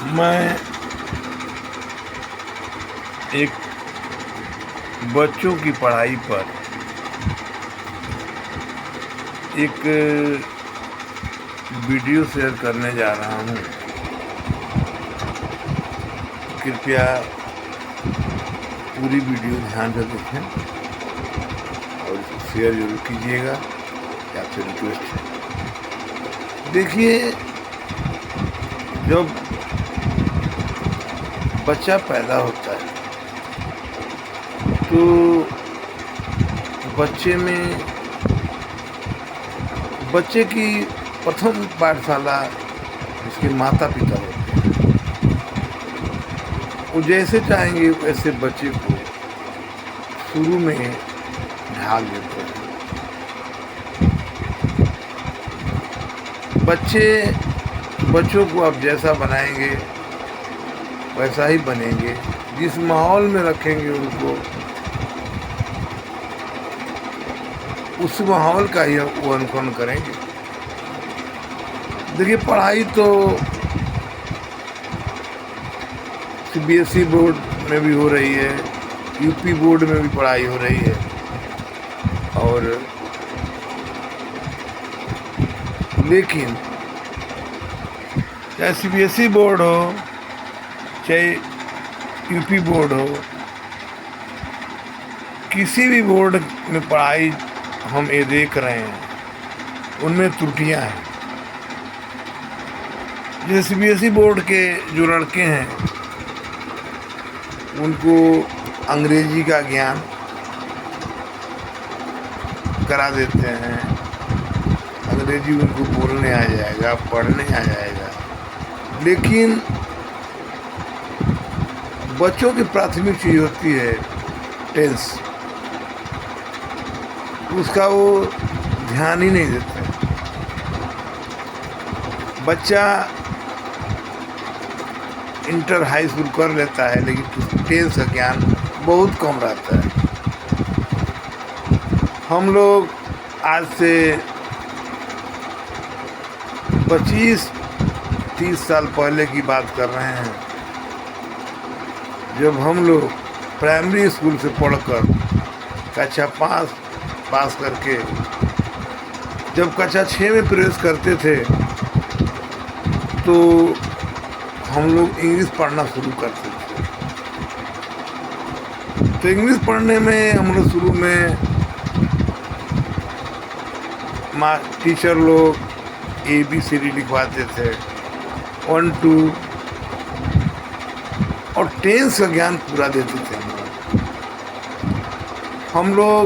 मैं एक बच्चों की पढ़ाई पर एक वीडियो शेयर करने जा रहा हूँ। कृपया पूरी वीडियो ध्यान से देखें और इसको शेयर जरूर कीजिएगा, या आपसे रिक्वेस्ट है। देखिए, जब बच्चा पैदा होता है तो बच्चे की प्रथम पाठशाला उसके माता पिता होते हैं। वो जैसे चाहेंगे वैसे बच्चे को शुरू में ढाल देते हैं। बच्चों को आप जैसा बनाएंगे वैसा ही बनेंगे। जिस माहौल में रखेंगे उनको, उस माहौल का ही वो अनुकरण करेंगे। देखिए, पढ़ाई तो सीबीएसई बोर्ड में भी हो रही है, यूपी बोर्ड में भी पढ़ाई हो रही है, और लेकिन चाहे सीबीएसई बोर्ड हो चाहे यूपी बोर्ड हो, किसी भी बोर्ड में पढ़ाई हम ये देख रहे हैं उनमें त्रुटियां हैं। जैसे सीबीएसई बोर्ड के जो लड़के हैं उनको अंग्रेजी का ज्ञान करा देते हैं, अंग्रेजी उनको बोलने आ जाएगा, पढ़ने आ जाएगा, लेकिन बच्चों की प्राथमिक चीज होती है टेंस, उसका वो ध्यान ही नहीं देते। बच्चा इंटर हाई स्कूल कर लेता है, लेकिन टेंस का ज्ञान बहुत कम रहता है। हम लोग आज से 25-30 साल पहले की बात कर रहे हैं, जब हम लोग प्राइमरी स्कूल से पढ़कर कक्षा 5 पास करके जब कक्षा 6 में प्रवेश करते थे तो हम लोग इंग्लिश पढ़ना शुरू करते थे। तो इंग्लिश पढ़ने में हम लोग शुरू में टीचर लोग ABCD लिखवाते थे, 1 2, और टेंस का ज्ञान पूरा देते थे। हम लोग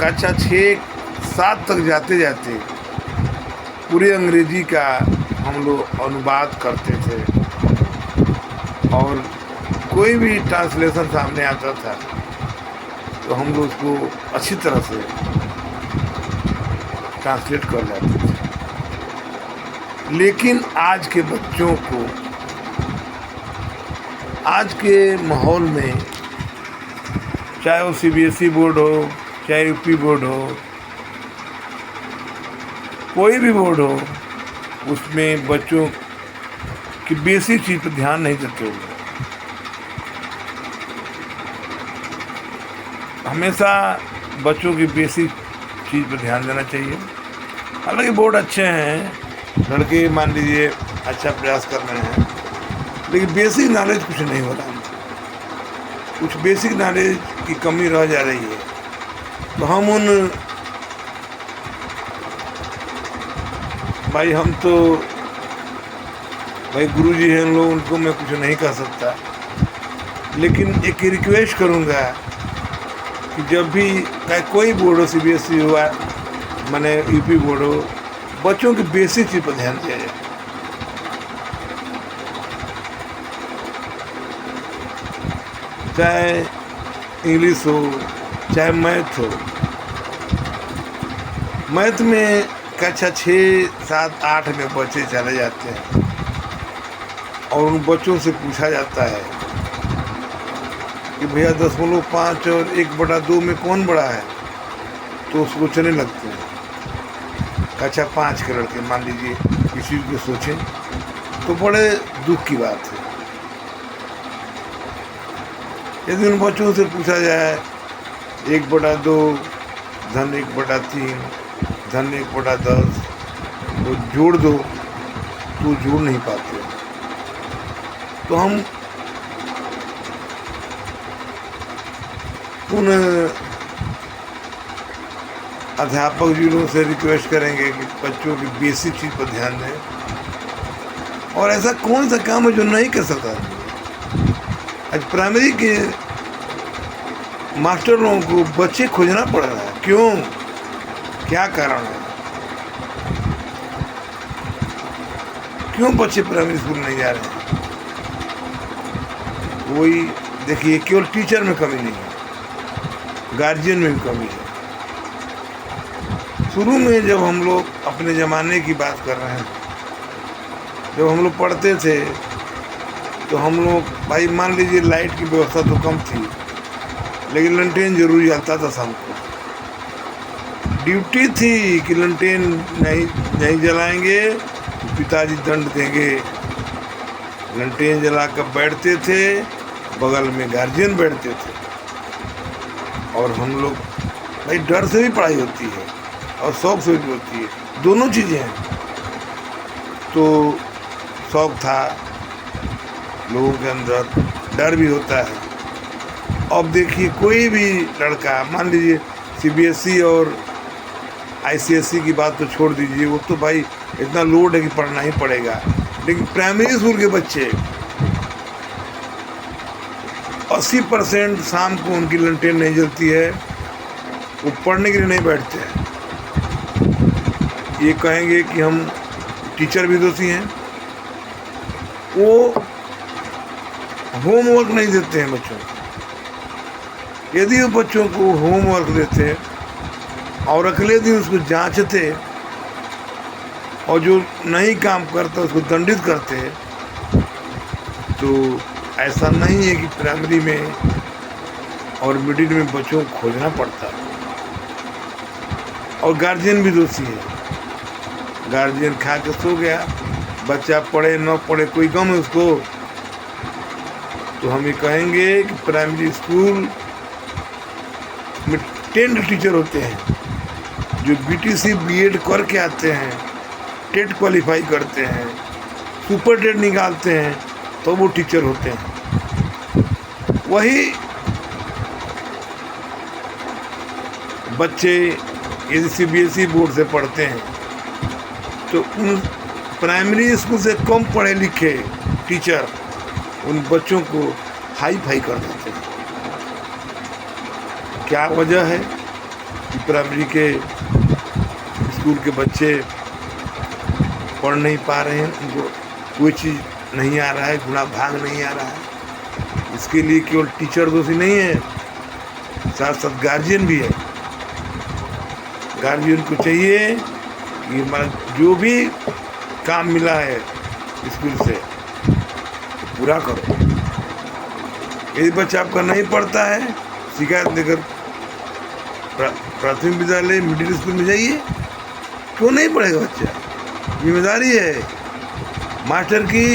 कक्षा 6-7 तक जाते जाते पूरी अंग्रेजी का हम लोग अनुवाद करते थे, और कोई भी ट्रांसलेशन सामने आता था तो हम लोग उसको अच्छी तरह से ट्रांसलेट कर लेते थे। लेकिन आज के बच्चों को, आज के माहौल में, चाहे वो सीबीएसई बोर्ड हो चाहे यूपी बोर्ड हो, कोई भी बोर्ड हो, उसमें बच्चों की बेसिक चीज पर ध्यान नहीं देते हुए हमेशा बच्चों की बेसिक चीज पर ध्यान देना चाहिए। हालांकि बोर्ड अच्छे हैं, लड़के मान लीजिए अच्छा प्रयास कर रहे हैं, लेकिन बेसिक नॉलेज कुछ नहीं हो रहा है, कुछ बेसिक नॉलेज की कमी रह जा रही है। तो हम गुरुजी हैं लोग, उनको मैं कुछ नहीं कह सकता, लेकिन एक रिक्वेस्ट करूँगा कि जब भी कोई बोर्ड हो, सीबीएसई हुआ माने यूपी बोर्ड हो, बच्चों की बेसिक चीज पर ध्यान दिया जाए। चाहे इंग्लिश हो चाहे मैथ हो। मैथ में कक्षा 6, 7, 8 में बच्चे चले जाते हैं और उन बच्चों से पूछा जाता है कि भैया 10.5 और 1/2 में कौन बड़ा है, तो सोचने लगते हैं। कक्षा 5 के लड़के मान लीजिए किसी को सोचें तो बड़े दुख की बात है। यदि उन बच्चों से पूछा जाए 1/2 धन 1/3 धन 1/10 तो जोड़ दो, तो जोड़ नहीं पाते। तो हम उन अध्यापक जीनों से रिक्वेस्ट करेंगे कि बच्चों की बेसिक चीज़ पर ध्यान दें। और ऐसा कौन सा काम है जो नहीं कर सकता? आज प्राइमरी के मास्टर लोगों को बच्चे खोजना पड़ रहा है। क्यों? क्या कारण है? क्यों बच्चे प्राइमरी स्कूल नहीं जा रहे हैं? वही देखिए, केवल टीचर में कमी नहीं है, गार्जियन में भी कमी है। शुरू में जब हम लोग अपने ज़माने की बात कर रहे हैं, जब हम लोग पढ़ते थे तो हम लोग, भाई मान लीजिए लाइट की व्यवस्था तो कम थी, लेकिन लंटेन जरूर जलता था शाम को। ड्यूटी थी कि लंटेन नहीं जलाएंगे तो पिताजी दंड देंगे। लंटेन जला कर बैठते थे, बगल में गार्जियन बैठते थे, और हम लोग, भाई डर से भी पढ़ाई होती है और शौक से भी होती है, दोनों चीज़ें हैं। तो शौक था लोगों के अंदर, डर भी होता है। अब देखिए, कोई भी लड़का, मान लीजिए सीबीएसई और आईसीएसई की बात तो छोड़ दीजिए, वो तो भाई इतना लोड है कि पढ़ना ही पड़ेगा। लेकिन प्राइमरी स्कूल के बच्चे 80% शाम को उनकी लंटेन नहीं जलती है, वो पढ़ने के लिए नहीं बैठते हैं। ये कहेंगे कि हम टीचर भी दोषी हैं, वो होमवर्क नहीं देते हैं बच्चों को। यदि वो बच्चों को होमवर्क देते और अगले दिन उसको जांचते और जो नहीं काम करता उसको दंडित करते, तो ऐसा नहीं है कि प्राइमरी में और मिडिल में बच्चों को खोजना पड़ता। और गार्जियन भी दोषी है। गार्जियन खा के सो गया, बच्चा पढ़े न पढ़े कोई गम है उसको। तो हम ये कहेंगे कि प्राइमरी स्कूल में टेंट टीचर होते हैं जो बीटीसी बीएड करके आते हैं, टेट क्वालिफाई करते हैं, सुपर टेट निकालते हैं, तो वो टीचर होते हैं। वही बच्चे यदि सीबीएसई बोर्ड से पढ़ते हैं तो उन प्राइमरी स्कूल से कम पढ़े लिखे टीचर उन बच्चों को हाई फाई कर देते हैं। क्या वजह है कि प्राइमरी के स्कूल के बच्चे पढ़ नहीं पा रहे हैं, उनको कोई चीज़ नहीं आ रहा है, गुणा भाग नहीं आ रहा है? इसके लिए केवल टीचर दोषी नहीं है, साथ साथ गार्जियन भी है। गार्जियन को चाहिए कि जो भी काम मिला है स्कूल से पूरा करो। यदि बच्चा आपका नहीं पढ़ता है, शिकायत देकर प्राथमिक विद्यालय मिडिल स्कूल में जाइए। क्यों नहीं पढ़ेगा बच्चा? जिम्मेदारी है मास्टर की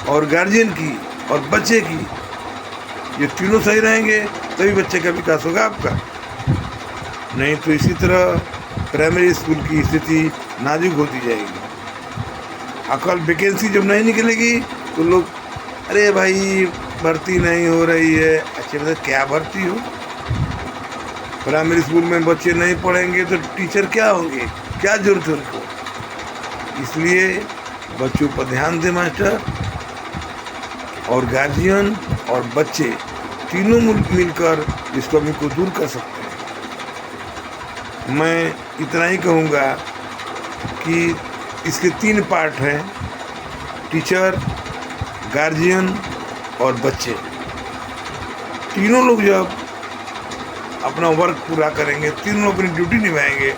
और गार्जियन की और बच्चे की। ये तीनों सही रहेंगे तभी बच्चे का विकास होगा आपका। नहीं तो इसी तरह प्राइमरी स्कूल की स्थिति नाजुक होती जाएगी। अकल वैकेंसी जब नहीं निकलेगी तो लोग, अरे भाई भर्ती नहीं हो रही है। अच्छे मतलब क्या भर्ती हो? प्राइमरी स्कूल में बच्चे नहीं पढ़ेंगे तो टीचर क्या होंगे? क्या जरूरत है उनको? इसलिए बच्चों पर ध्यान दें मास्टर और गार्जियन और बच्चे तीनों मिलकर इस कमी को दूर कर सकते हैं। मैं इतना ही कहूँगा कि इसके 3 पार्ट हैं, टीचर, गार्जियन और बच्चे। तीनों लोग जब अपना वर्क पूरा करेंगे, तीनों अपनी ड्यूटी निभाएंगे,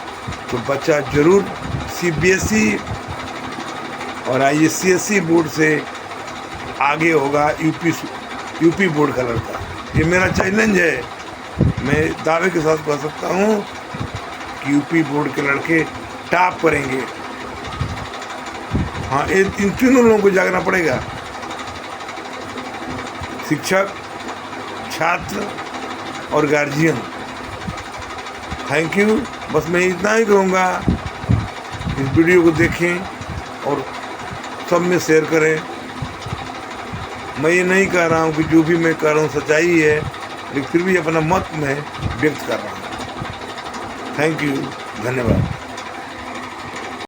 तो बच्चा जरूर सीबीएसई और आईसीएसई बोर्ड से आगे होगा यूपी बोर्ड का लड़का। ये मेरा चैलेंज है। मैं दावे के साथ कह सकता हूँ कि यूपी बोर्ड के लड़के टॉप करेंगे। हाँ, इन तीनों लोगों को जागना पड़ेगा, शिक्षक, छात्र और गार्जियन। Thank you. बस मैं इतना ही कहूँगा, इस वीडियो को देखें और सब में शेयर करें। मैं ये नहीं कह रहा हूँ कि जो भी मैं कह रहा हूँ सच्चाई है, लेकिन फिर भी अपना मत मैं व्यक्त कर रहा हूँ। थैंक यू, धन्यवाद।